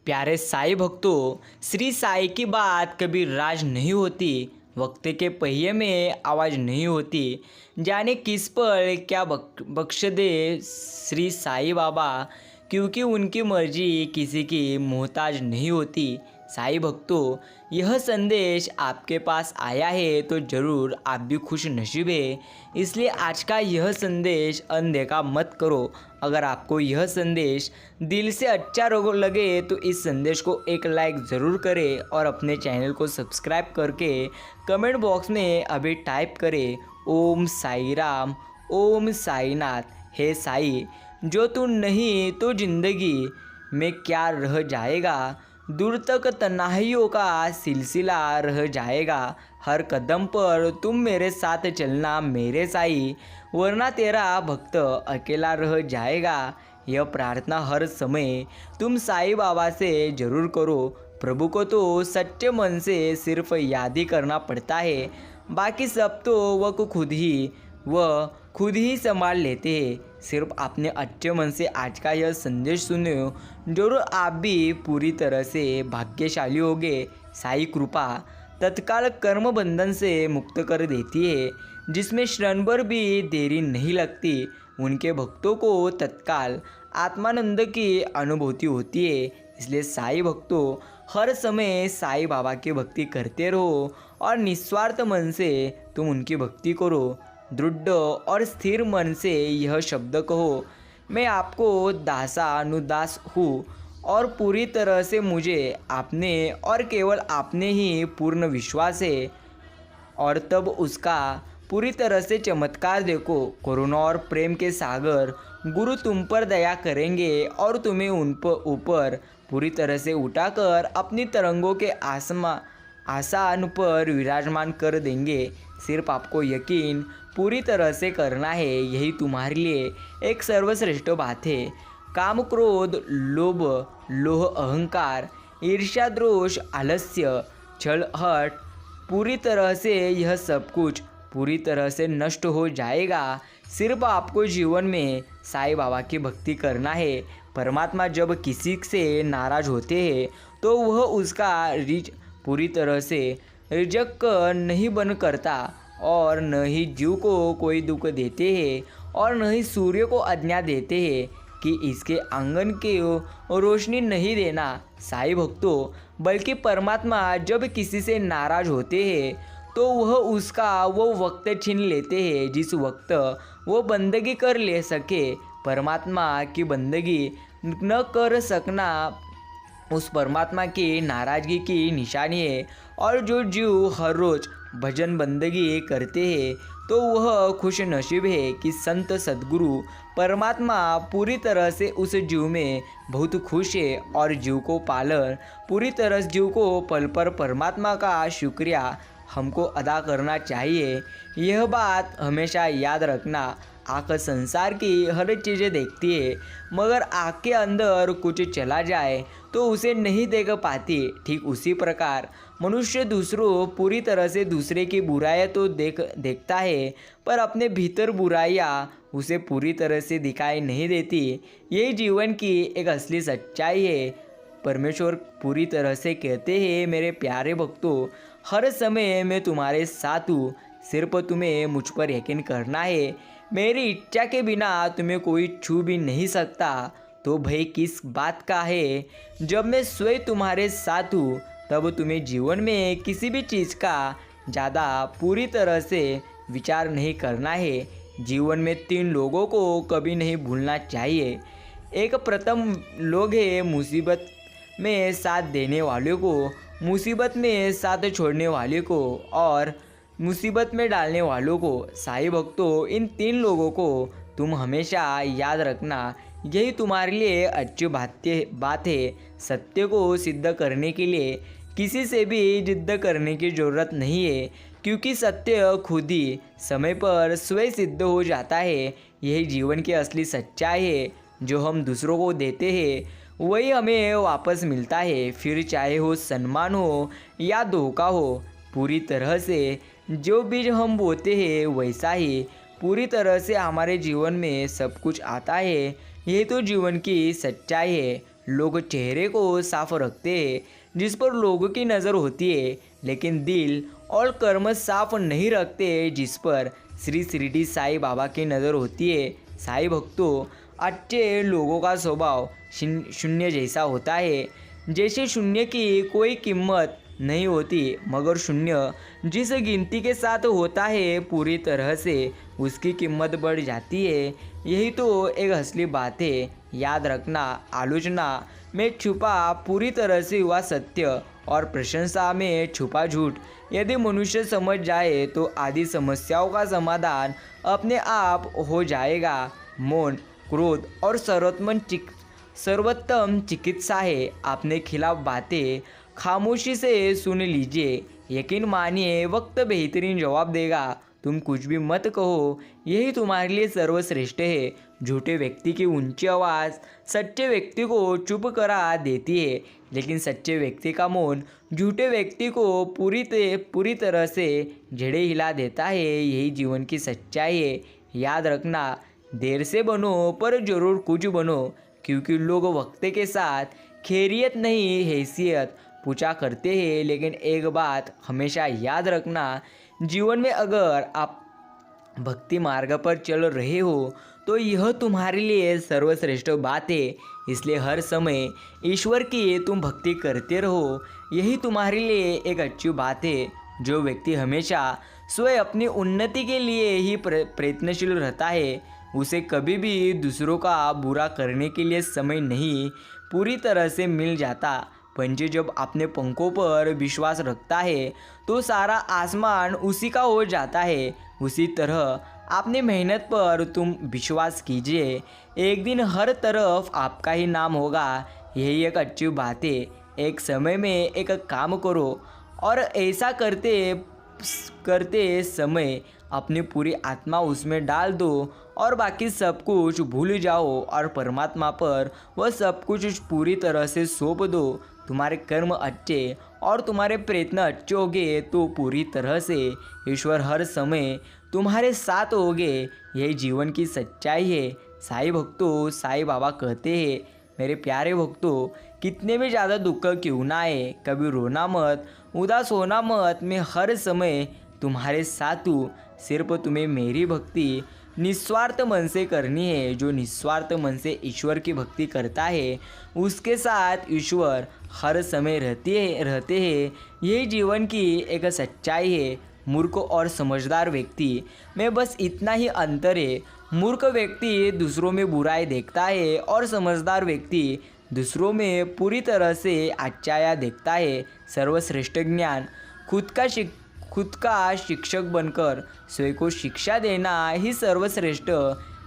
प्यारे साईं भक्तों, श्री साईं की बात कभी राज नहीं होती, वक्त के पहिए में आवाज़ नहीं होती। जाने किस पर क्या बख्श दे श्री साईं बाबा, क्योंकि उनकी मर्जी किसी की मोहताज नहीं होती। साईं भक्तों, यह संदेश आपके पास आया है तो ज़रूर आप भी खुश नसीब है। इसलिए आज का यह संदेश अनदेखा मत करो। अगर आपको यह संदेश दिल से अच्छा लगे तो इस संदेश को एक लाइक ज़रूर करें और अपने चैनल को सब्सक्राइब करके कमेंट बॉक्स में अभी टाइप करें, ओम साई राम, ओम साईनाथ। हे साई, जो तू नहीं तो जिंदगी में क्या रह जाएगा। दूर तक तन्हाइयों का सिलसिला रह जाएगा। हर कदम पर तुम मेरे साथ चलना मेरे साई, वरना तेरा भक्त अकेला रह जाएगा। यह प्रार्थना हर समय तुम साईं बाबा से ज़रूर करो। प्रभु को तो सच्चे मन से सिर्फ याद ही करना पड़ता है, बाकी सब तो वह खुद ही संभाल लेते हैं। सिर्फ अपने अच्छे मन से आज का यह संदेश सुनो, जरूर आप भी पूरी तरह से भाग्यशाली होगे। साईं कृपा तत्काल कर्म बंधन से मुक्त कर देती है, जिसमें क्षण भर भी देरी नहीं लगती। उनके भक्तों को तत्काल आत्मानंद की अनुभूति होती है। इसलिए साईं भक्तों, हर समय साईं बाबा की भक्ति करते रहो और निस्वार्थ मन से तुम उनकी भक्ति करो। दृढ़ और स्थिर मन से यह शब्द कहो, मैं आपको दासानुदास हूँ और पूरी तरह से मुझे आपने और केवल आपने ही पूर्ण विश्वास है। और तब उसका पूरी तरह से चमत्कार देखो। करुणा और प्रेम के सागर गुरु तुम पर दया करेंगे और तुम्हें उन ऊपर पूरी तरह से उठाकर अपनी तरंगों के आसान पर विराजमान कर देंगे। सिर्फ आपको यकीन पूरी तरह से करना है, यही तुम्हारे लिए एक सर्वश्रेष्ठ बात है। काम, क्रोध, लोभ, लोह, अहंकार, ईर्ष्या, द्रोष, आलस्य, छल, हट, पूरी तरह से यह सब कुछ पूरी तरह से नष्ट हो जाएगा। सिर्फ आपको जीवन में साईं बाबा की भक्ति करना है। परमात्मा जब किसी से नाराज होते हैं तो वह उसका रिच पूरी तरह से रिजक नहीं बन करता, और न ही जीव को कोई दुख देते हैं और न ही सूर्य को आज्ञा देते हैं कि इसके आंगन की रोशनी नहीं देना। साईं भक्तों, बल्कि परमात्मा जब किसी से नाराज होते हैं तो वह उसका वो वक्त छीन लेते हैं जिस वक्त वो बंदगी कर ले सके। परमात्मा की बंदगी न कर सकना उस परमात्मा की नाराज़गी की निशानी है। और जो जीव हर रोज़ भजन बंदगी करते हैं तो वह खुश नसीब है कि संत सद्गुरु परमात्मा पूरी तरह से उस जीव में बहुत खुश है। और जीव को पल पर परमात्मा का शुक्रिया हमको अदा करना चाहिए। यह बात हमेशा याद रखना। आँख संसार की हर चीज़ें देखती है, मगर आँख के अंदर कुछ चला जाए तो उसे नहीं देख पाती। ठीक उसी प्रकार मनुष्य दूसरों पूरी तरह से दूसरे की बुराइयाँ तो देखता है, पर अपने भीतर बुराइयाँ उसे पूरी तरह से दिखाई नहीं देती। यही जीवन की एक असली सच्चाई है। परमेश्वर पूरी तरह से कहते हैं, मेरे प्यारे भक्तों, हर समय मैं तुम्हारे साथ हूँ, सिर्फ तुम्हें मुझ पर यकीन करना है। मेरी इच्छा के बिना तुम्हें कोई छू भी नहीं सकता, तो भय किस बात का है। जब मैं स्वयं तुम्हारे साथ हूँ तब तुम्हें जीवन में किसी भी चीज़ का ज़्यादा पूरी तरह से विचार नहीं करना है। जीवन में 3 लोगों को कभी नहीं भूलना चाहिए। एक प्रथम लोग है मुसीबत में साथ देने वाले को, मुसीबत में साथ छोड़ने वाले को और मुसीबत में डालने वालों को। साईं भक्तों, इन 3 लोगों को तुम हमेशा याद रखना। यही तुम्हारे लिए अच्छी बात है। सत्य को सिद्ध करने के लिए किसी से भी जिद्द करने की ज़रूरत नहीं है, क्योंकि सत्य खुद ही समय पर स्वयं सिद्ध हो जाता है। यही जीवन की असली सच्चाई है। जो हम दूसरों को देते हैं वही हमें वापस मिलता है, फिर चाहे हो सम्मान हो या धोखा हो। पूरी तरह से जो बीज हम बोते हैं वैसा ही पूरी तरह से हमारे जीवन में सब कुछ आता है। यही तो जीवन की सच्चाई है। लोग चेहरे को साफ रखते हैं जिस पर लोगों की नज़र होती है, लेकिन दिल और कर्म साफ नहीं रखते जिस पर श्री शिरडी साई बाबा की नज़र होती है। साई भक्तों, अच्छे लोगों का स्वभाव शून्य जैसा होता है, जैसे शून्य की कोई कीमत नहीं होती, मगर शून्य जिस गिनती के साथ होता है पूरी तरह से उसकी कीमत बढ़ जाती है। यही तो एक असली बात है। याद रखना, आलोचना में छुपा पूरी तरह से हुआ सत्य और प्रशंसा में छुपा झूठ यदि मनुष्य समझ जाए तो आदि समस्याओं का समाधान अपने आप हो जाएगा। मौन, क्रोध और सर्वोत्तम चिकित्सा है। अपने खिलाफ बातें खामोशी से सुन लीजिए, यकीन मानिए वक्त बेहतरीन जवाब देगा। तुम कुछ भी मत कहो, यही तुम्हारे लिए सर्वश्रेष्ठ है। झूठे व्यक्ति की ऊंची आवाज़ सच्चे व्यक्ति को चुप करा देती है, लेकिन सच्चे व्यक्ति का मौन झूठे व्यक्ति को पूरी तरह से जड़ें हिला देता है। यही जीवन की सच्चाई है। याद रखना, देर से बनो पर ज़रूर कुछ बनो, क्योंकि लोग वक्त के साथ खैरियत नहीं हैसियत पूछा करते हैं। लेकिन एक बात हमेशा याद रखना, जीवन में अगर आप भक्ति मार्ग पर चल रहे हो तो यह तुम्हारे लिए सर्वश्रेष्ठ बात है। इसलिए हर समय ईश्वर की तुम भक्ति करते रहो, यही तुम्हारे लिए एक अच्छी बात है। जो व्यक्ति हमेशा स्वयं अपनी उन्नति के लिए ही प्रयत्नशील रहता है, उसे कभी भी दूसरों का बुरा करने के लिए समय नहीं पूरी तरह से मिल जाता। पंछी जब अपने पंखों पर विश्वास रखता है तो सारा आसमान उसी का हो जाता है। उसी तरह अपनी मेहनत पर तुम विश्वास कीजिए, एक दिन हर तरफ आपका ही नाम होगा। यही एक अच्छी बात है। एक समय में एक काम करो और ऐसा करते समय अपनी पूरी आत्मा उसमें डाल दो और बाकी सब कुछ भूल जाओ और परमात्मा पर वह सब कुछ पूरी तरह से सौंप दो। तुम्हारे कर्म अच्छे और तुम्हारे प्रयत्न अच्छे होंगे तो पूरी तरह से ईश्वर हर समय तुम्हारे साथ होंगे। यही जीवन की सच्चाई है। साई भक्तों, साई बाबा कहते हैं, मेरे प्यारे भक्तों, कितने भी ज़्यादा दुख क्यों ना आए, कभी रोना मत, उदास होना मत, मैं हर समय तुम्हारे साथ हूँ। सिर्फ तुम्हें मेरी भक्ति निस्वार्थ मन से करनी है। जो निस्वार्थ मन से ईश्वर की भक्ति करता है उसके साथ ईश्वर हर समय रहते हैं। यही जीवन की एक सच्चाई है। मूर्ख और समझदार व्यक्ति में बस इतना ही अंतर है। मूर्ख व्यक्ति दूसरों में बुराई देखता है और समझदार व्यक्ति दूसरों में पूरी तरह से अच्छाया देखता है। सर्वश्रेष्ठ ज्ञान खुद का शिक्षक बनकर स्वयं को शिक्षा देना ही सर्वश्रेष्ठ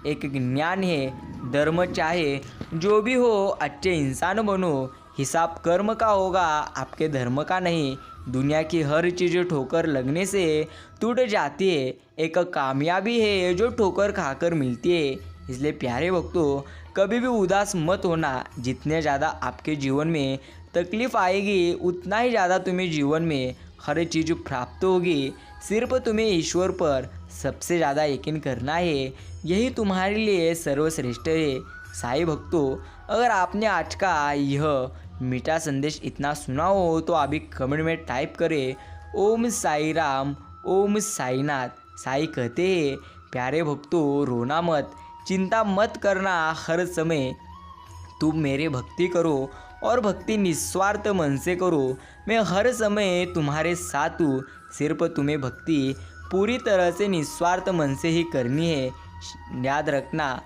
एक ज्ञान है। धर्म चाहे जो भी हो, अच्छे इंसान बनो। हिसाब कर्म का होगा, आपके धर्म का नहीं। दुनिया की हर चीज़ ठोकर लगने से टूट जाती है। एक कामयाबी है जो ठोकर खाकर मिलती है। इसलिए प्यारे भक्तों, कभी भी उदास मत होना। जितने ज़्यादा आपके जीवन में तकलीफ़ आएगी उतना ही ज़्यादा तुम्हें जीवन में हर चीज़ प्राप्त होगी। सिर्फ तुम्हें ईश्वर पर सबसे ज़्यादा यकीन करना है, यही तुम्हारे लिए सर्वश्रेष्ठ है। साई भक्तों, अगर आपने आज का यह मीठा संदेश इतना सुना हो तो अभी कमेंट में टाइप करें, ओम साई राम, ओम साईनाथ। साई कहते हैं, प्यारे भक्तों, रोना मत, चिंता मत करना, हर समय तुम मेरे भक्ति करो और भक्ति निस्वार्थ मन से करो। मैं हर समय तुम्हारे साथ हूँ। सिर्फ तुम्हें भक्ति पूरी तरह से निस्वार्थ मन से ही करनी है। याद रखना,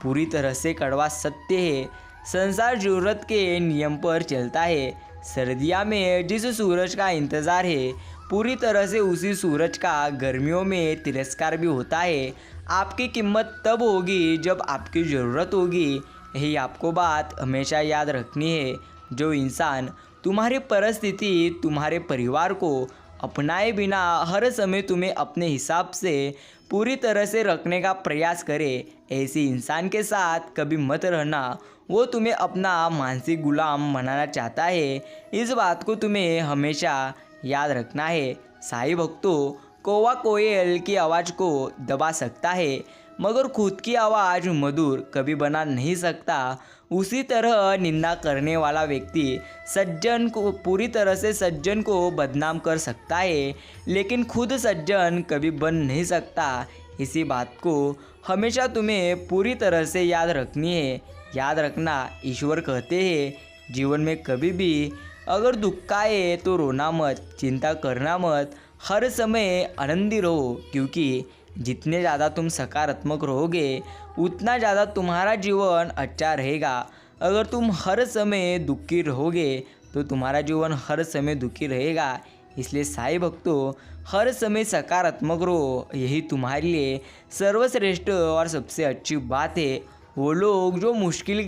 पूरी तरह से कड़वा सत्य है। संसार जरूरत के नियम पर चलता है। सर्दियों में जिस सूरज का इंतज़ार है, पूरी तरह से उसी सूरज का गर्मियों में तिरस्कार भी होता है। आपकी कीमत तब होगी जब आपकी ज़रूरत होगी। यही आपको बात हमेशा याद रखनी है। जो इंसान तुम्हारी परिस्थिति, तुम्हारे परिवार को अपनाए बिना हर समय तुम्हें अपने हिसाब से पूरी तरह से रखने का प्रयास करे, ऐसी इंसान के साथ कभी मत रहना। वो तुम्हें अपना मानसिक गुलाम बनाना चाहता है। इस बात को तुम्हें हमेशा याद रखना है। साई भक्तों, कौवा कोयल की आवाज़ को दबा सकता है मगर खुद की आवाज़ मधुर कभी बना नहीं सकता। उसी तरह निंदा करने वाला व्यक्ति सज्जन को पूरी तरह से सज्जन को बदनाम कर सकता है, लेकिन खुद सज्जन कभी बन नहीं सकता। इसी बात को हमेशा तुम्हें पूरी तरह से याद रखनी है। याद रखना, ईश्वर कहते हैं जीवन में कभी भी अगर दुख आए तो रोना मत, चिंता करना मत, हर समय आनंदी रहो, क्योंकि जितने ज़्यादा तुम सकारात्मक रहोगे उतना ज़्यादा तुम्हारा जीवन अच्छा रहेगा। अगर तुम हर समय दुखी रहोगे तो तुम्हारा जीवन हर समय दुखी रहेगा। इसलिए साईं भक्तों, हर समय सकारात्मक रहो, यही तुम्हारे लिए सर्वश्रेष्ठ और सबसे अच्छी बात है। वो लोग जो मुश्किल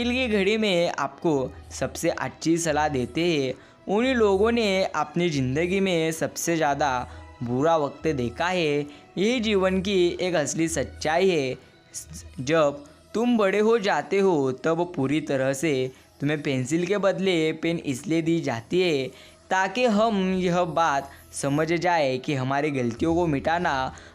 की घड़ी में आपको सबसे अच्छी सलाह देते हैं, उन्हीं लोगों ने अपनी ज़िंदगी में सबसे ज़्यादा बुरा वक्त देखा है। यही जीवन की एक असली सच्चाई है। जब तुम बड़े हो जाते हो तब पूरी तरह से तुम्हें पेंसिल के बदले पेन इसलिए दी जाती है ताकि हम यह बात समझ जाए कि हमारी गलतियों को मिटाना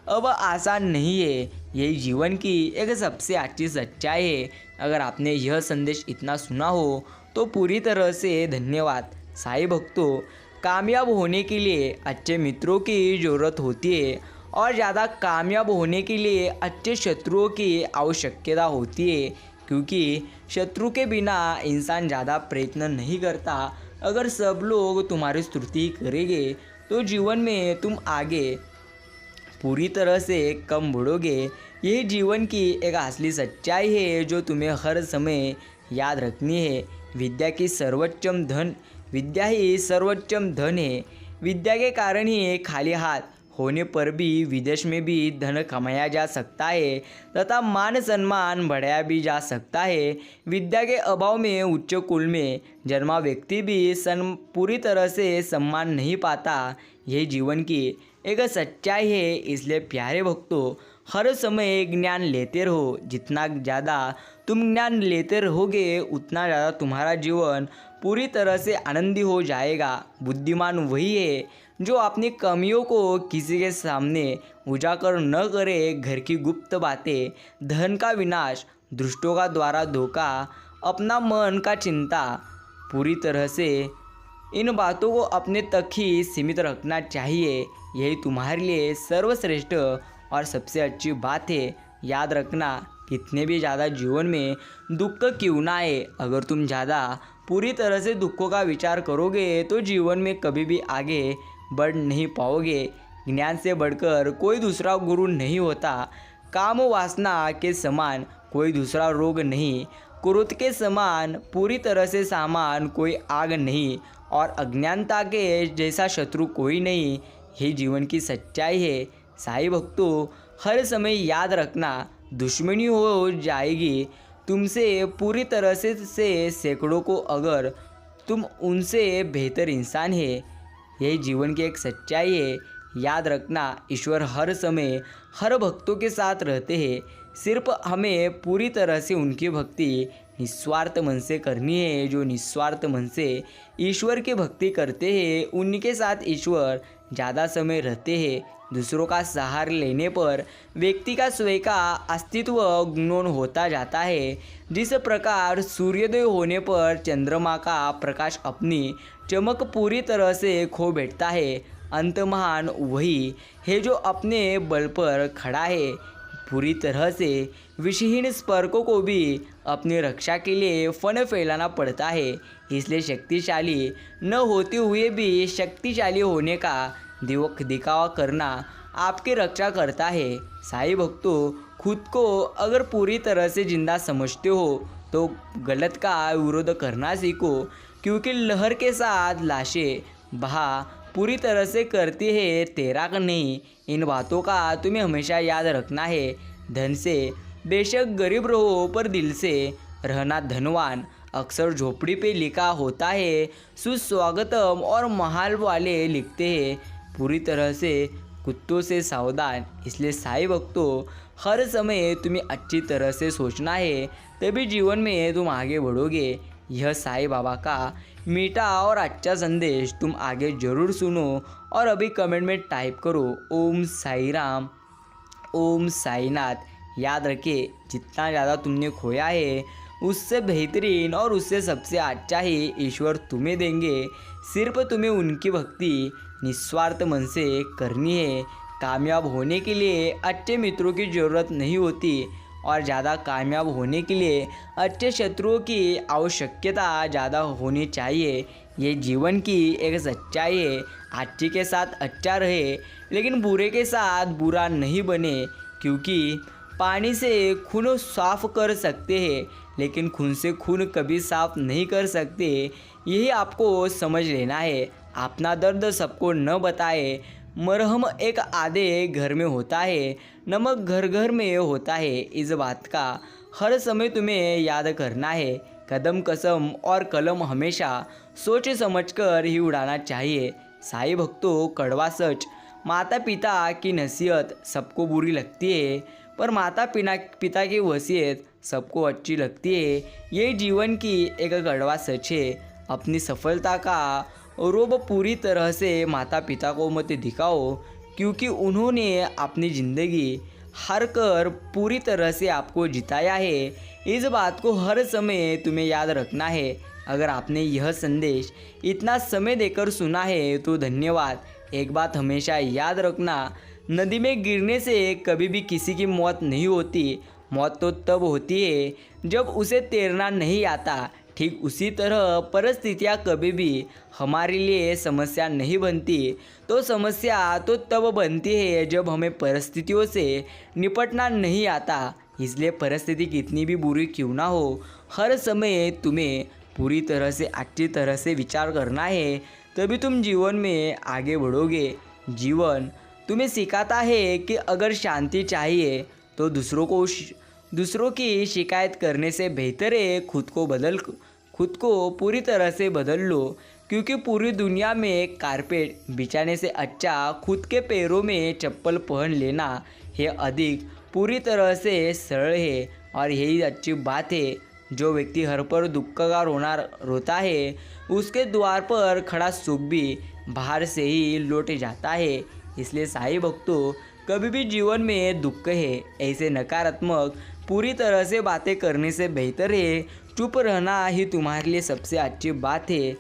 अब आसान नहीं है। यही जीवन की एक सबसे अच्छी सच्चाई है। अगर आपने यह संदेश इतना सुना हो तो पूरी तरह से धन्यवाद। साईं भक्तों, कामयाब होने के लिए अच्छे मित्रों की ज़रूरत होती है और ज़्यादा कामयाब होने के लिए अच्छे शत्रुओं की आवश्यकता होती है, क्योंकि शत्रु के बिना इंसान ज़्यादा प्रयत्न नहीं करता। अगर सब लोग तुम्हारी स्तुति करेंगे तो जीवन में तुम आगे पूरी तरह से कम बढ़ोगे। यही जीवन की एक असली सच्चाई है जो तुम्हें हर समय याद रखनी है। विद्या ही सर्वोच्चम धन है। विद्या के कारण ही खाली हाथ होने पर भी विदेश में भी धन कमाया जा सकता है तथा मान सम्मान बढ़ाया भी जा सकता है। विद्या के अभाव में उच्च कुल में जन्मा व्यक्ति भी पूरी तरह से सम्मान नहीं पाता। यही जीवन की एक सच्चाई है। इसलिए प्यारे भक्तों, हर समय ज्ञान लेते रहो। जितना ज़्यादा तुम ज्ञान लेते रहोगे उतना ज़्यादा तुम्हारा जीवन पूरी तरह से आनंदी हो जाएगा। बुद्धिमान वही है जो अपनी कमियों को किसी के सामने उजागर न करे। घर की गुप्त बातें, धन का विनाश, दुष्टों का द्वारा धोखा, अपना मन का चिंता, पूरी तरह से इन बातों को अपने तक ही सीमित रखना चाहिए। यही तुम्हारे लिए सर्वश्रेष्ठ और सबसे अच्छी बात है। याद रखना, कितने भी ज़्यादा जीवन में दुख क्यों ना आए, अगर तुम ज़्यादा पूरी तरह से दुखों का विचार करोगे तो जीवन में कभी भी आगे बढ़ नहीं पाओगे। ज्ञान से बढ़कर कोई दूसरा गुरु नहीं होता। काम वासना के समान कोई दूसरा रोग नहीं। क्रोध के समान पूरी तरह से सामान कोई आग नहीं, और अज्ञानता के जैसा शत्रु कोई नहीं। यही जीवन की सच्चाई है। साईं भक्तों, हर समय याद रखना, दुश्मनी हो जाएगी तुमसे पूरी तरह से सैकड़ों को, अगर तुम उनसे बेहतर इंसान है। यही जीवन की एक सच्चाई है। याद रखना, ईश्वर हर समय हर भक्तों के साथ रहते हैं। सिर्फ हमें पूरी तरह से उनकी भक्ति निस्वार्थ मन से करनी है। जो निस्वार्थ मन से ईश्वर की भक्ति करते हैं उनके साथ ईश्वर ज़्यादा समय रहते हैं। दूसरों का सहारा लेने पर व्यक्ति का स्वयं का अस्तित्व गौण होता जाता है। जिस प्रकार सूर्योदय होने पर चंद्रमा का प्रकाश अपनी चमक पूरी तरह से खो बैठता है, अंत महान वही है जो अपने बल पर खड़ा है। पूरी तरह से विषहीन स्पर्कों को भी अपनी रक्षा के लिए फन फैलाना पड़ता है। इसलिए शक्तिशाली न होते हुए भी शक्तिशाली होने का दिखावा करना आपकी रक्षा करता है। साईं भक्तों, खुद को अगर पूरी तरह से जिंदा समझते हो तो गलत का विरोध करना सीखो, क्योंकि लहर के साथ लाशें बहा पूरी तरह से करती है, तैराक नहीं। इन बातों का तुम्हें हमेशा याद रखना है। धन से बेशक गरीब रहो पर दिल से रहना धनवान। अक्सर झोपड़ी पे लिखा होता है सुस्वागतम, और महल वाले लिखते हैं पूरी तरह से कुत्तों से सावधान। इसलिए साईं भक्तों, हर समय तुम्हें अच्छी तरह से सोचना है, तभी जीवन में तुम आगे बढ़ोगे। यह साईं बाबा का मीठा और अच्छा संदेश तुम आगे ज़रूर सुनो और अभी कमेंट में टाइप करो ओम साई राम, ओम साईनाथ। याद रखें, जितना ज़्यादा तुमने खोया है उससे बेहतरीन और उससे सबसे अच्छा ही ईश्वर तुम्हें देंगे। सिर्फ तुम्हें उनकी भक्ति निस्वार्थ मन से करनी है। कामयाब होने के लिए अच्छे मित्रों की ज़रूरत नहीं होती और ज़्यादा कामयाब होने के लिए अच्छे शत्रुओं की आवश्यकता ज़्यादा होनी चाहिए। ये जीवन की एक सच्चाई है। अच्छे के साथ अच्छा रहे लेकिन बुरे के साथ बुरा नहीं बने, क्योंकि पानी से खून साफ कर सकते हैं लेकिन खून से खून कभी साफ नहीं कर सकते। यही आपको समझ लेना है। अपना दर्द सबको न बताए। मरहम एक आधे घर में होता है, नमक घर घर में होता है। इस बात का हर समय तुम्हें याद करना है। कदम कसम और कलम हमेशा सोच समझकर ही उड़ाना चाहिए। साईं भक्तों, कड़वा सच, माता पिता की नसीहत सबको बुरी लगती है पर माता पिता की वसीयत सबको अच्छी लगती है। ये जीवन की एक कड़वा सच है। अपनी सफलता का रोब पूरी तरह से माता पिता को मत दिखाओ, क्योंकि उन्होंने अपनी ज़िंदगी हार कर पूरी तरह से आपको जिताया है। इस बात को हर समय तुम्हें याद रखना है। अगर आपने यह संदेश इतना समय देकर सुना है तो धन्यवाद। एक बात हमेशा याद रखना, नदी में गिरने से कभी भी किसी की मौत नहीं होती। मौत तो तब होती है जब उसे तैरना नहीं आता। ठीक उसी तरह परिस्थितियाँ कभी भी हमारे लिए समस्या नहीं बनती। तो समस्या तो तब बनती है जब हमें परिस्थितियों से निपटना नहीं आता। इसलिए परिस्थिति कितनी भी बुरी क्यों ना हो, हर समय तुम्हें पूरी तरह से अच्छी तरह से विचार करना है, तभी तुम जीवन में आगे बढ़ोगे। जीवन तुम्हें सिखाता है कि अगर शांति चाहिए तो दूसरों की शिकायत करने से बेहतर है खुद को पूरी तरह से बदल लो, क्योंकि पूरी दुनिया में कारपेट बिछाने से अच्छा खुद के पैरों में चप्पल पहन लेना है अधिक पूरी तरह से सरल है। और यही अच्छी बात है। जो व्यक्ति हर पर दुख का रोता है, उसके द्वार पर खड़ा सुख भी बाहर से ही लौट जाता है। इसलिए साईं भक्तों, कभी भी जीवन में दुख है ऐसे नकारात्मक पूरी तरह से बातें करने से बेहतर है चुप रहना ही तुम्हारे लिए सबसे अच्छी बात है।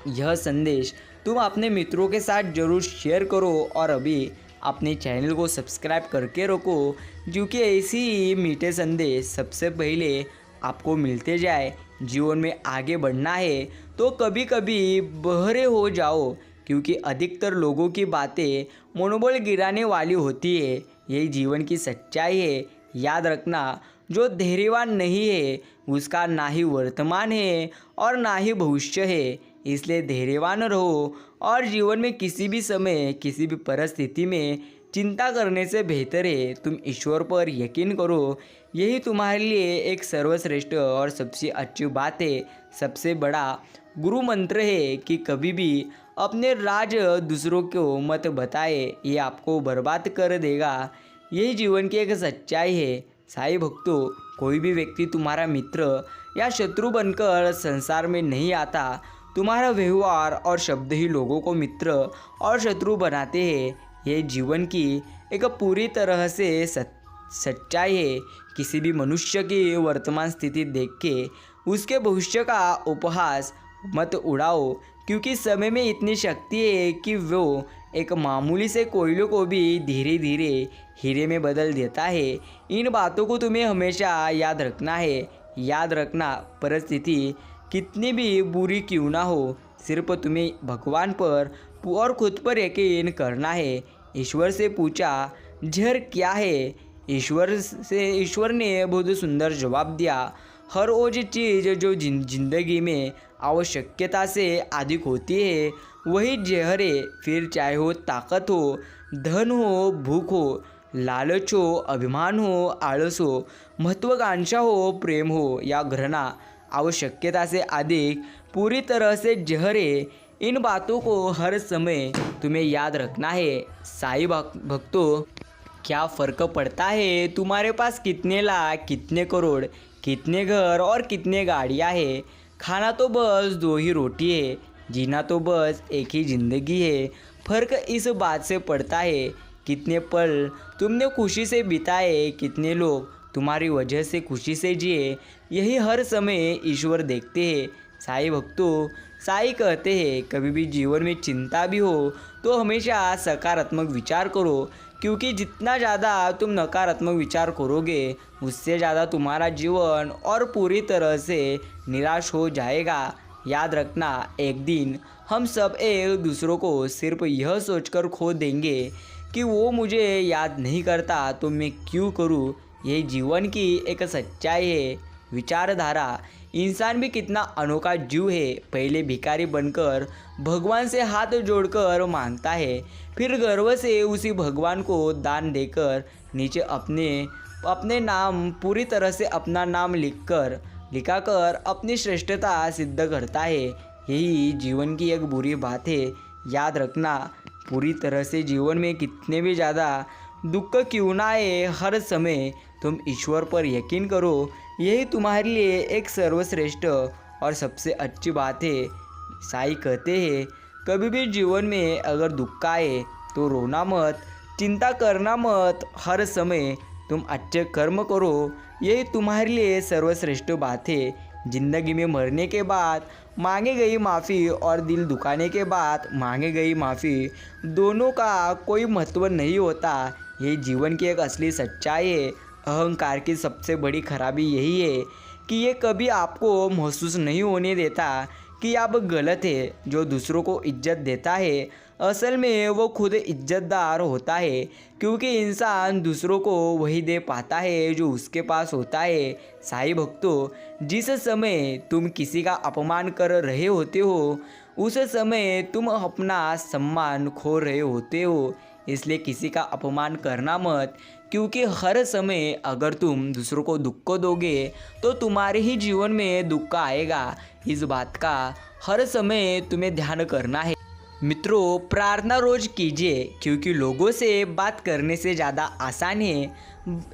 यह संदेश तुम अपने मित्रों के साथ ज़रूर शेयर करो और अभी अपने चैनल को सब्सक्राइब करके रखो, क्योंकि ऐसी ही मीठे संदेश सबसे पहले आपको मिलते जाए। जीवन में आगे बढ़ना है तो कभी कभी बहरे हो जाओ, क्योंकि अधिकतर लोगों की बातें मनोबल गिराने वाली होती है। यही जीवन की सच्चाई है। याद रखना, जो धैर्यवान नहीं है उसका ना ही वर्तमान है और ना ही भविष्य है। इसलिए धैर्यवान रहो और जीवन में किसी भी समय किसी भी परिस्थिति में चिंता करने से बेहतर है तुम ईश्वर पर यकीन करो। यही तुम्हारे लिए एक सर्वश्रेष्ठ और सबसे अच्छी बात है। सबसे बड़ा गुरु मंत्र है कि कभी भी अपने राज दूसरों को मत बताए, ये आपको बर्बाद कर देगा। यही जीवन की एक सच्चाई है। साईं भक्तों, कोई भी व्यक्ति तुम्हारा मित्र या शत्रु बनकर संसार में नहीं आता। तुम्हारा व्यवहार और शब्द ही लोगों को मित्र और शत्रु बनाते हैं। ये जीवन की एक पूरी तरह से सच्चाई है। किसी भी मनुष्य की वर्तमान स्थिति देख के उसके भविष्य का उपहास मत उड़ाओ, क्योंकि समय में इतनी शक्ति है कि वो एक मामूली से कोयले को भी धीरे धीरे हीरे में बदल देता है। इन बातों को तुम्हें हमेशा याद रखना है। याद रखना, परिस्थिति कितनी भी बुरी क्यों ना हो, सिर्फ तुम्हें भगवान पर और खुद पर यकीन करना है। ईश्वर से पूछा, जहर क्या है? ईश्वर ने बहुत सुंदर जवाब दिया, हर वो चीज़ जो जिंदगी में आवश्यकता से अधिक होती है वही जहर है। फिर चाहे हो ताकत हो, धन हो, भूख हो, लालच हो, अभिमान हो, आलस हो, महत्वाकांक्षा हो, प्रेम हो या घृणा, आवश्यकता से अधिक पूरी तरह से जहर है। इन बातों को हर समय तुम्हें याद रखना है। साईं भक्तों, क्या फ़र्क पड़ता है तुम्हारे पास कितने लाख, कितने करोड़, कितने घर और कितने गाड़ियाँ हैं? खाना तो बस 2 ही रोटी है, जीना तो बस एक ही ज़िंदगी है। फ़र्क इस बात से पड़ता है कितने पल तुमने खुशी से बिताए, कितने लोग तुम्हारी वजह से खुशी से जिए, यही हर समय ईश्वर देखते हैं। साईं भक्तों, साईं कहते हैं कभी भी जीवन में चिंता भी हो तो हमेशा सकारात्मक विचार करो, क्योंकि जितना ज़्यादा तुम नकारात्मक विचार करोगे उससे ज़्यादा तुम्हारा जीवन और पूरी तरह से निराश हो जाएगा। याद रखना, एक दिन हम सब एक दूसरों को सिर्फ यह सोचकर खो देंगे कि वो मुझे याद नहीं करता तो मैं क्यों करूँ। यही जीवन की एक सच्चाई है। विचारधारा, इंसान भी कितना अनोखा जीव है। पहले भिखारी बनकर भगवान से हाथ जोड़कर मांगता है, फिर गर्व से उसी भगवान को दान देकर नीचे अपने नाम पूरी तरह से अपना नाम लिखाकर अपनी श्रेष्ठता सिद्ध करता है। यही जीवन की एक बुरी बात है। याद रखना, पूरी तरह से जीवन में कितने भी ज़्यादा दुख क्यों ना आए, हर समय तुम ईश्वर पर यकीन करो। यही तुम्हारे लिए एक सर्वश्रेष्ठ और सबसे अच्छी बात है। साईं कहते हैं कभी भी जीवन में अगर दुख आए तो रोना मत, चिंता करना मत, हर समय तुम अच्छे कर्म करो। यही तुम्हारे लिए सर्वश्रेष्ठ बात है। जिंदगी में मरने के बाद मांगी गई माफ़ी और दिल दुखाने के बाद मांगी गई माफ़ी, दोनों का कोई महत्व नहीं होता। यही जीवन की एक असली सच्चाई है। अहंकार की सबसे बड़ी खराबी यही है कि ये कभी आपको महसूस नहीं होने देता कि आप गलत है। जो दूसरों को इज्जत देता है असल में वो खुद इज्जतदार होता है, क्योंकि इंसान दूसरों को वही दे पाता है जो उसके पास होता है। साईं भक्तों, जिस समय तुम किसी का अपमान कर रहे होते हो उस समय तुम अपना सम्मान खो रहे होते हो। इसलिए किसी का अपमान करना मत, क्योंकि हर समय अगर तुम दूसरों को दुख दोगे तो तुम्हारे ही जीवन में दुख आएगा। इस बात का हर समय तुम्हें ध्यान करना है। मित्रों, प्रार्थना रोज कीजिए, क्योंकि लोगों से बात करने से ज़्यादा आसान है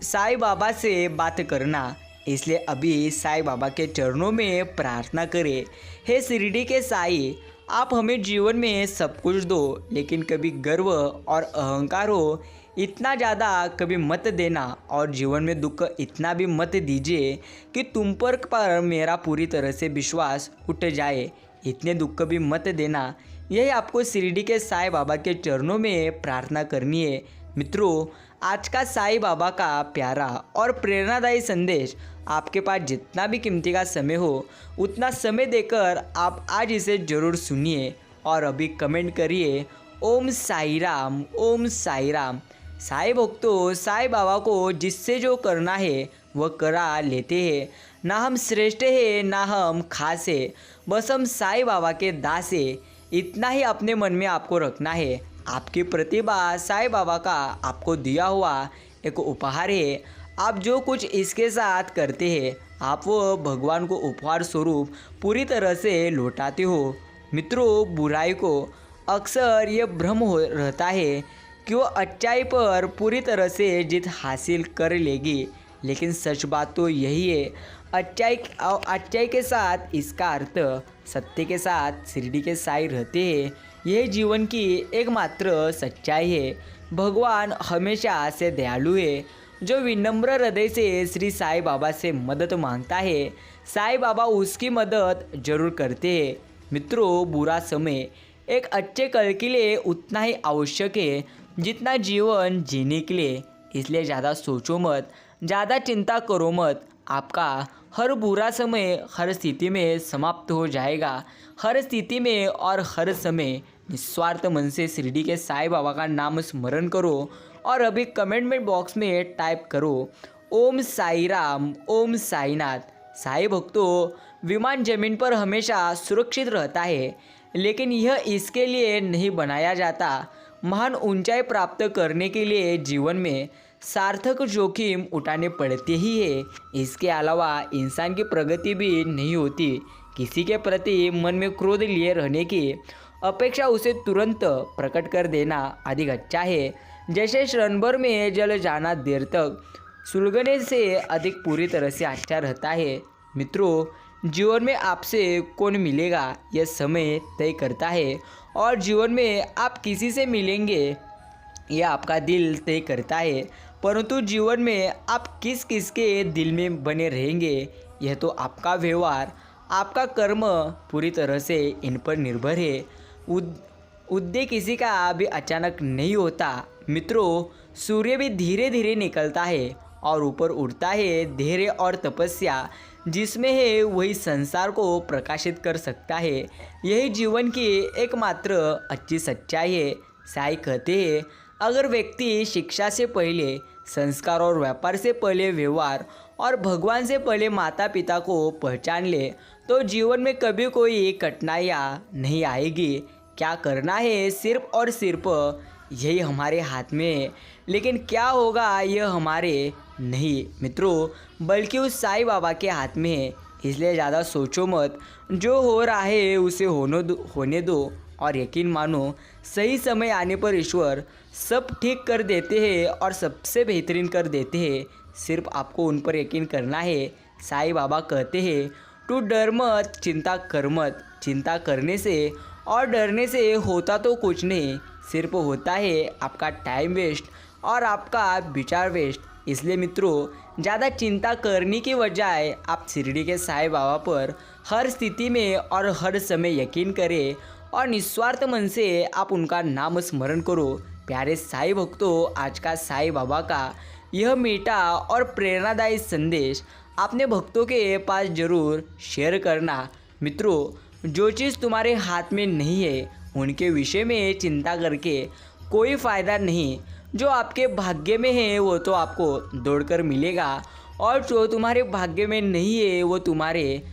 साईं बाबा से बात करना। इसलिए अभी साईं बाबा के चरणों में प्रार्थना करें। हे शिरडी के साईं, आप हमें जीवन में सब कुछ दो, लेकिन कभी गर्व और अहंकार हो इतना ज़्यादा कभी मत देना, और जीवन में दुख इतना भी मत दीजिए कि तुम पर मेरा पूरी तरह से विश्वास उठ जाए। इतने दुख भी मत देना। यही आपको शिरडी के साईं बाबा के चरणों में प्रार्थना करनी है। मित्रों, आज का साईं बाबा का प्यारा और प्रेरणादायी संदेश, आपके पास जितना भी कीमती का समय हो उतना समय देकर आप आज इसे ज़रूर सुनिए और अभी कमेंट करिए ओम साई राम, ओम साई राम। साईं भक्तों, साईं बाबा को जिससे जो करना है वह करा लेते हैं। ना हम श्रेष्ठ हैं ना हम खास है, बस हम साईं बाबा के दास है। इतना ही अपने मन में आपको रखना है। आपकी प्रतिभा साईं बाबा का आपको दिया हुआ एक उपहार है। आप जो कुछ इसके साथ करते हैं आप वो भगवान को उपहार स्वरूप पूरी तरह से लौटाते हो। मित्रों, बुराई को अक्सर ये भ्रम हो रहता है कि वो अच्छाई पर पूरी तरह से जीत हासिल कर लेगी, लेकिन सच बात तो यही है, अच्छाई के साथ इसका अर्थ सत्य के साथ शिरडी के साईं रहते हैं। यह जीवन की एकमात्र सच्चाई है। भगवान हमेशा से दयालु है। जो विनम्र हृदय से श्री साईं बाबा से मदद मांगता है साईं बाबा उसकी मदद जरूर करते हैं। मित्रों, बुरा समय एक अच्छे कल के लिए उतना ही आवश्यक है जितना जीवन जीने के लिए। इसलिए ज़्यादा सोचो मत, ज़्यादा चिंता करो मत। आपका हर बुरा समय हर स्थिति में समाप्त हो जाएगा। हर स्थिति में और हर समय निस्वार्थ मन से शिरडी के साईं बाबा का नाम स्मरण करो और अभी कमेंट बॉक्स में टाइप करो ओम साई राम, ओम साईनाथ। साईं भक्तों, विमान जमीन पर हमेशा सुरक्षित रहता है, लेकिन यह इसके लिए नहीं बनाया जाता। महान ऊंचाई प्राप्त करने के लिए जीवन में सार्थक जोखिम उठाने पड़ते ही है। इसके अलावा इंसान की प्रगति भी नहीं होती। किसी के प्रति मन में क्रोध लिए रहने की अपेक्षा उसे तुरंत प्रकट कर देना अधिक अच्छा है। जैसे क्षण भर में जल जाना देर तक सुलगने से अधिक पूरी तरह से अच्छा रहता है। मित्रों, जीवन में आपसे कौन मिलेगा यह समय तय करता है, और जीवन में आप किसी से मिलेंगे यह आपका दिल तय करता है, परंतु जीवन में आप किस किस के दिल में बने रहेंगे यह तो आपका व्यवहार, आपका कर्म पूरी तरह से इन पर निर्भर है। उद्देश्य किसी का भी अचानक नहीं होता मित्रों। सूर्य भी धीरे धीरे निकलता है और ऊपर उड़ता है। धैर्य और तपस्या जिसमें है वही संसार को प्रकाशित कर सकता है। यही जीवन की एकमात्र अच्छी सच्चाई है। साई कहते हैं, अगर व्यक्ति शिक्षा से पहले संस्कार और व्यापार से पहले व्यवहार और भगवान से पहले माता पिता को पहचान ले तो जीवन में कभी कोई कठिनाइयाँ नहीं आएगी। क्या करना है सिर्फ और सिर्फ यही हमारे हाथ में है, लेकिन क्या होगा यह हमारे नहीं मित्रों, बल्कि उस साईं बाबा के हाथ में है। इसलिए ज़्यादा सोचो मत, जो हो रहा है उसे होने दो और यकीन मानो, सही समय आने पर ईश्वर सब ठीक कर देते हैं और सबसे बेहतरीन कर देते हैं। सिर्फ आपको उन पर यकीन करना है। साईं बाबा कहते हैं, तू डर मत, चिंता कर मत। चिंता करने से और डरने से होता तो कुछ नहीं, सिर्फ होता है आपका टाइम वेस्ट और आपका विचार वेस्ट। इसलिए मित्रों, ज़्यादा चिंता करने की बजाय आप शिरडी के साईं बाबा पर हर स्थिति में और हर समय यकीन करें और निस्वार्थ मन से आप उनका नाम स्मरण करो। प्यारे साईं भक्तों, आज का साईं बाबा का यह मीठा और प्रेरणादायी संदेश अपने भक्तों के पास जरूर शेयर करना। मित्रों, जो चीज़ तुम्हारे हाथ में नहीं है उनके विषय में चिंता करके कोई फ़ायदा नहीं। जो आपके भाग्य में है वो तो आपको दौड़कर मिलेगा, और जो तुम्हारे भाग्य में नहीं है वो तुम्हारे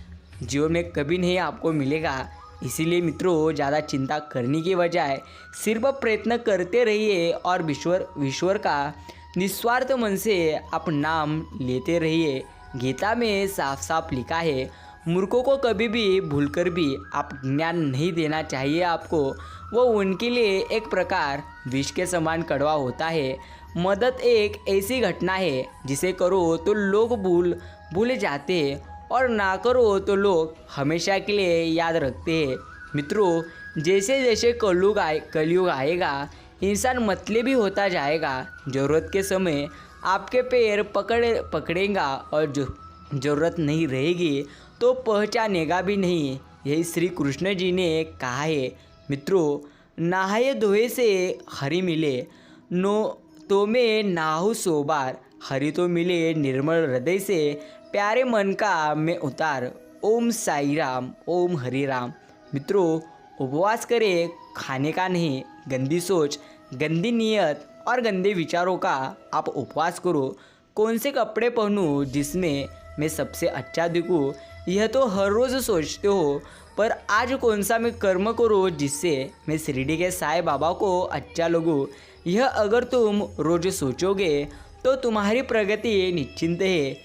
जीवन में कभी नहीं आपको मिलेगा। इसीलिए मित्रों, ज़्यादा चिंता करने की बजाय सिर्फ प्रयत्न करते रहिए और ईश्वर का निस्वार्थ मन से आप नाम लेते रहिए। गीता में साफ साफ लिखा है, मूर्खों को कभी भी भूलकर भी आप ज्ञान नहीं देना चाहिए आपको। वो उनके लिए एक प्रकार विष के समान कड़वा होता है। मदद एक ऐसी घटना है जिसे करो तो लोग भूल जाते हैं और ना करो तो लोग हमेशा के लिए याद रखते हैं। मित्रों, जैसे जैसे कलयुग आएगा इंसान मतलबी होता जाएगा। ज़रूरत के समय आपके पैर पकड़ेगा और जो ज़रूरत नहीं रहेगी तो पहचानेगा भी नहीं। यही श्री कृष्ण जी ने कहा है। मित्रों, नहाए धोए से हरि मिले, नो तो मैं नाहू 100 बार। हरि तो मिले निर्मल हृदय से, प्यारे मन का मैं उतार। ओम साई राम, ओम हरि राम। मित्रों, उपवास करें खाने का नहीं, गंदी सोच, गंदी नीयत और गंदे विचारों का आप उपवास करो। कौन से कपड़े पहनूं जिसमें मैं सबसे अच्छा दिखूं, यह तो हर रोज़ सोचते हो, पर आज कौन सा मैं कर्म करूं जिससे मैं शिरडी के साईं बाबा को अच्छा लगूं, यह अगर तुम रोज़ सोचोगे तो तुम्हारी प्रगति निश्चिंत है।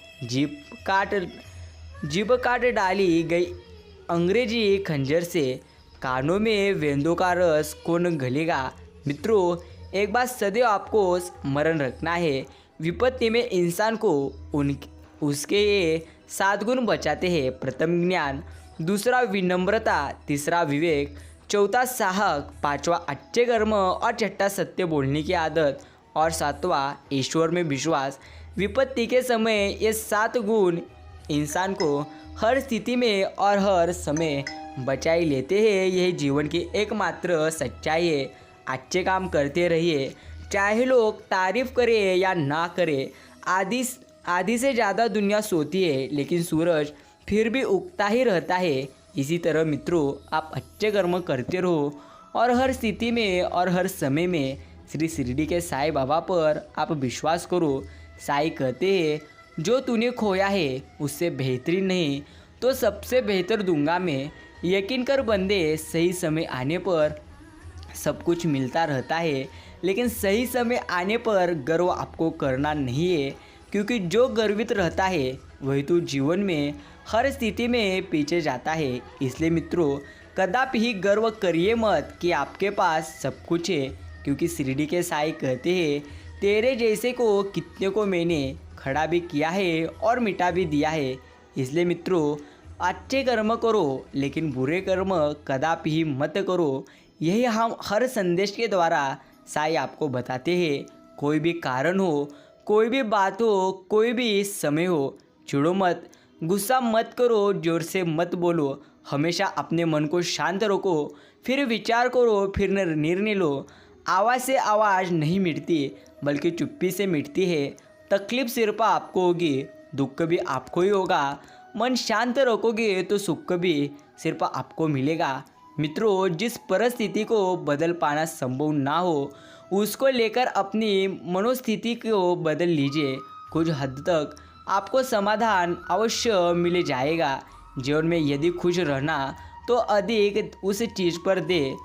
जीभ काट डाली गई अंग्रेजी खंजर से, कानों में वेंदों का रस कौन घलेगा। मित्रों, एक बात सदैव आपको स्मरण रखना है, विपत्ति में इंसान को उसके ये 7 गुण बचाते हैं। प्रथम ज्ञान, दूसरा विनम्रता, तीसरा विवेक, चौथा साहस, पांचवा अच्छे कर्म और छठा सत्य बोलने की आदत और सातवां ईश्वर में विश्वास। विपत्ति के समय ये 7 गुण इंसान को हर स्थिति में और हर समय बचाए लेते हैं। यही जीवन की एकमात्र सच्चाई है। अच्छे काम करते रहिए, चाहे लोग तारीफ करें या ना करें। आधी से ज़्यादा दुनिया सोती है लेकिन सूरज फिर भी उगता ही रहता है। इसी तरह मित्रों, आप अच्छे कर्म करते रहो और हर स्थिति में और हर समय में श्री शिरडी के साईं बाबा पर आप विश्वास करो। साईं कहते हैं, जो तूने खोया है उससे बेहतरीन नहीं तो सबसे बेहतर दूंगा मैं। यकीन कर बंदे, सही समय आने पर सब कुछ मिलता रहता है, लेकिन सही समय आने पर गर्व आपको करना नहीं है, क्योंकि जो गर्वित रहता है वही तो जीवन में हर स्थिति में पीछे जाता है। इसलिए मित्रों, कदापि ही गर्व करिए मत कि आपके पास सब कुछ है, क्योंकि शिरडी के साईं कहते हैं, तेरे जैसे को कितने को मैंने खड़ा भी किया है और मिटा भी दिया है। इसलिए मित्रों, अच्छे कर्म करो लेकिन बुरे कर्म कदापि ही मत करो। यही हम हर संदेश के द्वारा साईं आपको बताते हैं, कोई भी कारण हो, कोई भी बात हो, कोई भी समय हो, चिढ़ो मत, गुस्सा मत करो, जोर से मत बोलो, हमेशा अपने मन को शांत रखो, फिर विचार करो, फिर निर्णय लो। आवाज़ से आवाज़ नहीं मिटती, बल्कि चुप्पी से मिटती है। तकलीफ सिर्फ आपको होगी, दुख भी आपको ही होगा। मन शांत रखोगे तो सुख भी सिर्फ आपको मिलेगा। मित्रों, जिस परिस्थिति को बदल पाना संभव ना हो, उसको लेकर अपनी मनोस्थिति को बदल लीजिए। कुछ हद तक आपको समाधान अवश्य मिल जाएगा। जीवन में यदि खुश रहना तो अधिक उस चीज़ पर दे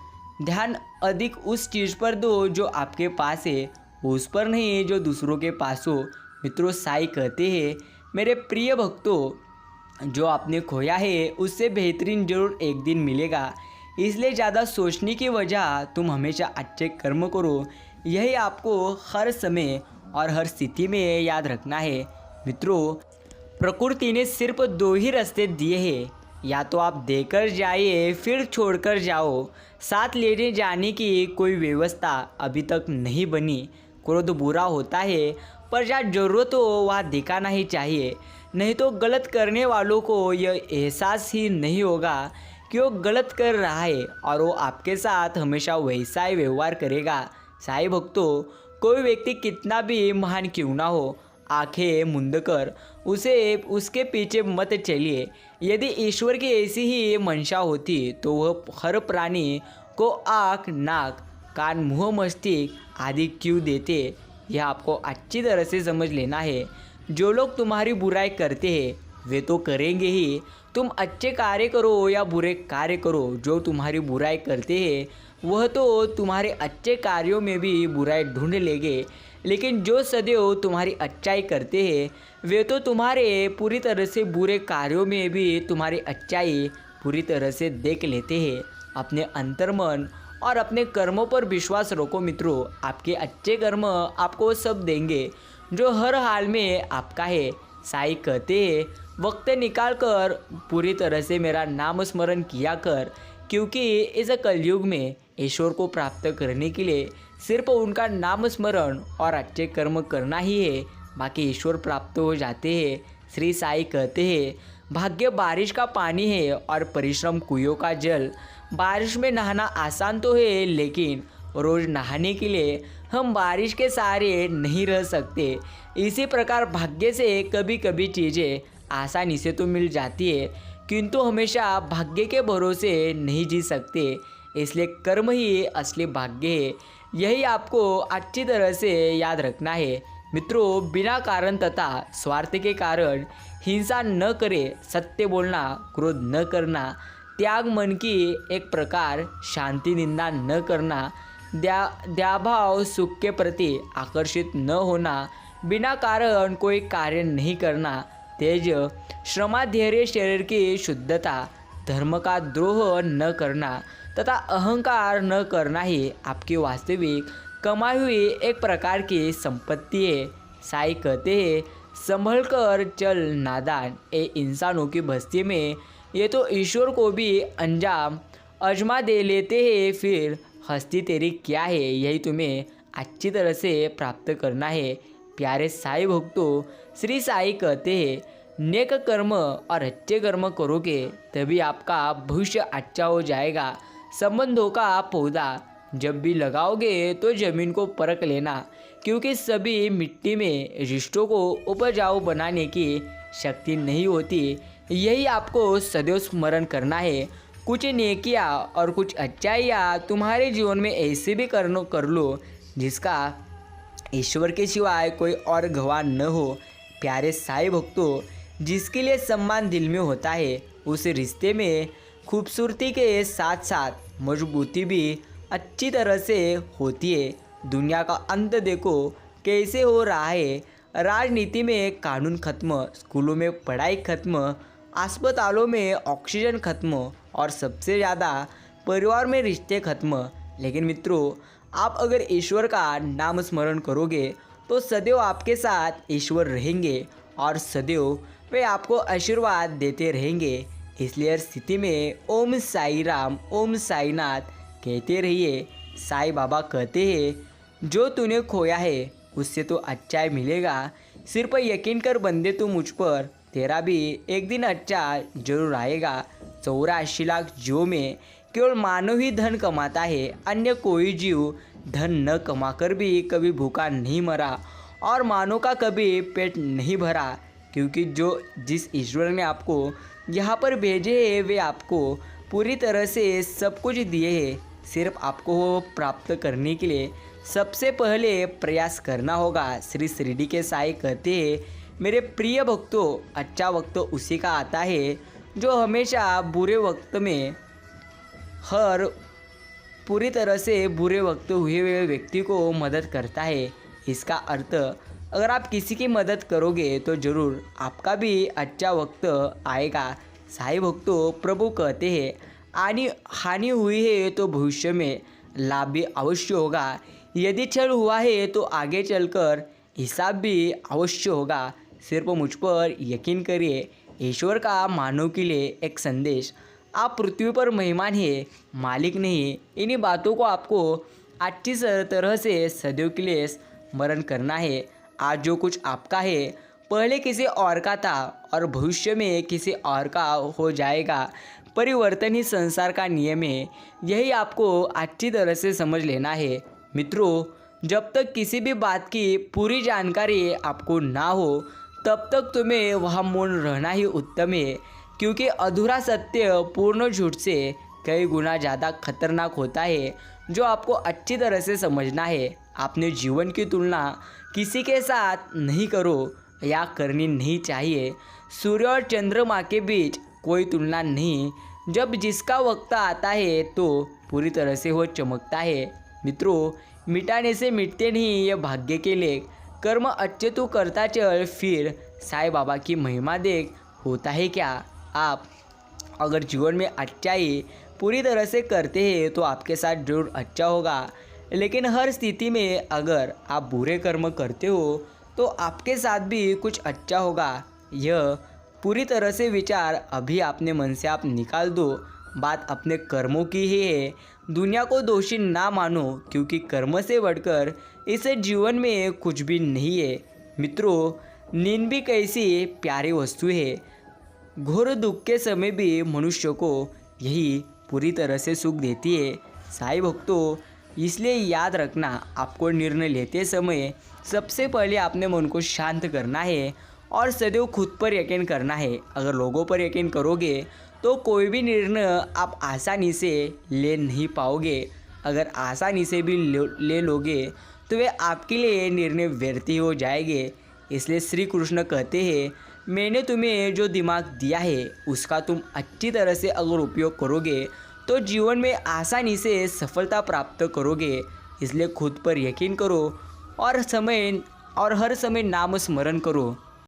ध्यान, अधिक उस चीज़ पर दो जो आपके पास है, उस पर नहीं जो दूसरों के पास हो। मित्रों, साईं कहते हैं, मेरे प्रिय भक्तों, जो आपने खोया है उससे बेहतरीन जरूर एक दिन मिलेगा। इसलिए ज़्यादा सोचने की वजह तुम हमेशा अच्छे कर्म करो। यही आपको हर समय और हर स्थिति में याद रखना है। मित्रों, प्रकृति ने सिर्फ दो ही रास्ते दिए हैं, या तो आप देकर जाइए फिर छोड़कर जाओ। साथ लेने जाने की कोई व्यवस्था अभी तक नहीं बनी। क्रोध बुरा होता है, पर जहाँ जरूरत हो वहाँ दिखाना ही चाहिए, नहीं तो गलत करने वालों को यह एहसास ही नहीं होगा कि वो गलत कर रहा है, और वो आपके साथ हमेशा वैसा ही व्यवहार करेगा। साईं भक्तों, कोई व्यक्ति कितना भी महान क्यों ना हो, आंखें मूंद कर उसके पीछे मत चलिए। यदि ईश्वर की ऐसी ही मंशा होती तो वह हर प्राणी को आँख, नाक, कान, मुँह, मस्तिष्क आदि क्यों देते? यह आपको अच्छी तरह से समझ लेना है। जो लोग तुम्हारी बुराई करते हैं वे तो करेंगे ही। तुम अच्छे कार्य करो या बुरे कार्य करो, जो तुम्हारी बुराई करते हैं वह तो तुम्हारे अच्छे कार्यों में भी बुराई ढूंढ लेंगे। लेकिन जो सदैव तुम्हारी अच्छाई करते हैं वे तो तुम्हारे पूरी तरह से बुरे कार्यों में भी तुम्हारी अच्छाई पूरी तरह से देख लेते हैं। अपने अंतर्मन और अपने कर्मों पर विश्वास रखो मित्रों। आपके अच्छे कर्म आपको सब देंगे जो हर हाल में आपका है। साईं कहते हैं, वक्त निकाल कर पूरी तरह से मेरा नाम स्मरण किया कर, क्योंकि इस कलयुग में ईश्वर को प्राप्त करने के लिए सिर्फ उनका नाम स्मरण और अच्छे कर्म करना ही है, बाकी ईश्वर प्राप्त हो जाते हैं। श्री साईं कहते हैं, भाग्य बारिश का पानी है और परिश्रम कुएं का जल। बारिश में नहाना आसान तो है, लेकिन रोज़ नहाने के लिए हम बारिश के सहारे नहीं रह सकते। इसी प्रकार भाग्य से कभी कभी चीज़ें आसानी से तो मिल जाती है, किंतु हमेशा भाग्य के भरोसे नहीं जी सकते। इसलिए कर्म ही असली भाग्य है। यही आपको अच्छी तरह से याद रखना है। मित्रों, बिना कारण तथा स्वार्थ के कारण हिंसा न करे, सत्य बोलना, क्रोध न करना, त्याग मन की एक प्रकार, शांति निंदा न करना, दयाभाव सुख के प्रति आकर्षित न होना, बिना कारण कोई कार्य नहीं करना, तेज श्रमा, धैर्य, शरीर की शुद्धता, धर्म का द्रोह न करना तथा अहंकार न करना ही आपकी वास्तविक कमाई हुई एक प्रकार की संपत्ति है। साईं कहते हैं, संभल कर चल नादान, ए इंसानों की बस्ती में ये तो ईश्वर को भी अंजाम अजमा दे लेते हैं, फिर हस्ती तेरी क्या है, यही तुम्हें अच्छी तरह से प्राप्त करना है। प्यारे साईं भक्तों, श्री साईं कहते हैं, नेक कर्म और अच्छे कर्म करोगे तभी आपका भविष्य अच्छा हो जाएगा। संबंधों का पौधा जब भी लगाओगे तो ज़मीन को परख लेना, क्योंकि सभी मिट्टी में रिश्तों को उपजाऊ बनाने की शक्ति नहीं होती। यही आपको सदैव स्मरण करना है। कुछ नेकियां और कुछ अच्छाइयाँ तुम्हारे जीवन में ऐसे भी कर लो जिसका ईश्वर के सिवाय कोई और गवाह न हो। प्यारे साईं भक्तों, जिसके लिए सम्मान दिल में होता है उस रिश्ते में खूबसूरती के साथ साथ मजबूती भी अच्छी तरह से होती है। दुनिया का अंत देखो कैसे हो रहा है। राजनीति में कानून खत्म, स्कूलों में पढ़ाई खत्म, अस्पतालों में ऑक्सीजन खत्म और सबसे ज़्यादा परिवार में रिश्ते खत्म। लेकिन मित्रों, आप अगर ईश्वर का नाम स्मरण करोगे तो सदैव आपके साथ ईश्वर रहेंगे और सदैव वे आपको आशीर्वाद देते रहेंगे। इसलिए हर स्थिति में ओम साई राम, ओम साईनाथ कहते रहिए। साईं बाबा कहते हैं, जो तूने खोया है उससे तो अच्छा मिलेगा। सिर्फ यकीन कर बंदे तू मुझ पर, तेरा भी एक दिन अच्छा जरूर आएगा। 84 लाख जीवों में केवल मानव ही धन कमाता है, अन्य कोई जीव धन न कमाकर भी कभी भूखा नहीं मरा और मानव का कभी पेट नहीं भरा। क्योंकि जिस ईश्वर ने आपको यहाँ पर भेजे है वे आपको पूरी तरह से सब कुछ दिए हैं। सिर्फ आपको वो प्राप्त करने के लिए सबसे पहले प्रयास करना होगा। श्री शिरडी के साईं कहते हैं, मेरे प्रिय भक्तों, अच्छा वक्त उसी का आता है जो हमेशा बुरे वक्त में हर पूरी तरह से बुरे वक्त हुए व्यक्ति को मदद करता है। इसका अर्थ अगर आप किसी की मदद करोगे तो ज़रूर आपका भी अच्छा वक्त आएगा। साईं भक्तों, प्रभु कहते हैं, हानि हुई है तो भविष्य में लाभ भी अवश्य होगा। यदि छल हुआ है तो आगे चलकर हिसाब भी अवश्य होगा। सिर्फ मुझ पर यकीन करिए। ईश्वर का मानव के लिए एक संदेश, आप पृथ्वी पर मेहमान हैं, मालिक नहीं। इन्हीं बातों को आपको अच्छी तरह से सदैव के लिए स्मरण करना है। आज जो कुछ आपका है पहले किसी और का था और भविष्य में किसी और का हो जाएगा। परिवर्तन ही संसार का नियम है, यही आपको अच्छी तरह से समझ लेना है। मित्रों, जब तक किसी भी बात की पूरी जानकारी आपको ना हो तब तक तुम्हें वहाँ मौन रहना ही उत्तम है। क्योंकि अधूरा सत्य पूर्ण झूठ से कई गुना ज़्यादा खतरनाक होता है, जो आपको अच्छी तरह से समझना है। अपने जीवन की तुलना किसी के साथ नहीं करो या करनी नहीं चाहिए। सूर्य और चंद्रमा के बीच कोई तुलना नहीं। जब जिसका वक्त आता है तो पूरी तरह से वो चमकता है। मित्रों, मिटाने से मिटते नहीं ये भाग्य के लेख। कर्म अच्छे तो करता चल, फिर साईं बाबा की महिमा देख। होता है क्या, आप अगर जीवन में अच्छाई पूरी तरह से करते हैं तो आपके साथ जरूर अच्छा होगा। लेकिन हर स्थिति में अगर आप बुरे कर्म करते हो तो आपके साथ भी कुछ अच्छा होगा। यह पूरी तरह से विचार अभी अपने मन से आप निकाल दो। बात अपने कर्मों की ही है। दुनिया को दोषी ना मानो, क्योंकि कर्म से बढ़कर इस जीवन में कुछ भी नहीं है। मित्रों, नींद भी कैसी प्यारी वस्तु है। घोर दुख के समय भी मनुष्य को यही पूरी तरह से सुख देती है। साईं भक्तों, इसलिए याद रखना, आपको निर्णय लेते समय सबसे पहले अपने मन को शांत करना है और सदैव खुद पर यकीन करना है। अगर लोगों पर यकीन करोगे तो कोई भी निर्णय आप आसानी से ले नहीं पाओगे। अगर आसानी से भी ले लोगे तो वे आपके लिए निर्णय व्यर्थ ही हो जाएंगे। इसलिए श्री कृष्ण कहते हैं, मैंने तुम्हें जो दिमाग दिया है उसका तुम अच्छी तरह से अगर उपयोग करोगे तो जीवन में आसानी से सफलता प्राप्त करोगे। इसलिए खुद पर यकीन करो और हर समय नाम स्मरण करो।